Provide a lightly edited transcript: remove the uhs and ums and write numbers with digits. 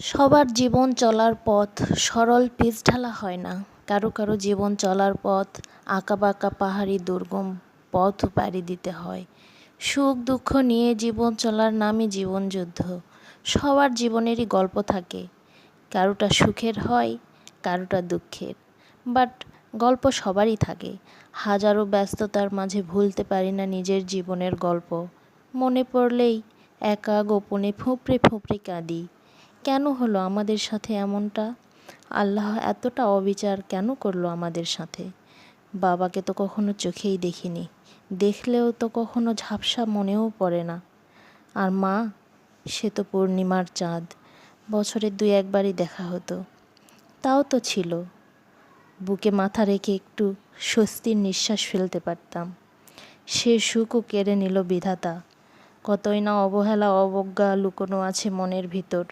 সবার জীবন চলার পথ সরল পিচঢালা হয় না। কারো কারো জীবন চলার পথ আঁকাবাঁকা পাহাড়ি দুর্গম পথ পাড়ি দিতে হয়। সুখ দুঃখ নিয়ে জীবন চলার নামই জীবনযুদ্ধ। সবার জীবনেরই গল্প থাকে, কারোটা সুখের হয়, কারোটা দুঃখের, বাট গল্প সবারই থাকে। হাজারো ব্যস্ততার মাঝে ভুলতে পারি না নিজের জীবনের গল্প। মনে পড়লেই একা গোপনে ফুঁপড়ে ফুঁপড়ে কাঁদি। কেন হলো আমাদের সাথে এমনটা? আল্লাহ এতটা অবিচার কেন করলো আমাদের সাথে? বাবাকে তো কখনো চোখেই দেখিনি, দেখলেও তো কখনো ঝাপসা মনেও পড়ে না। আর মা, সে তো পূর্ণিমার চাঁদ, বছরে 2-1বারই দেখা হতো, তাও তো ছিল। বুকে মাথা রেখে একটু স্বস্তির নিঃশ্বাস ফেলতে পারতাম। সে সুখও কেড়ে নিল বিধাতা। কতই না অবহেলা অবজ্ঞা লুকোনো আছে মনের ভিতর।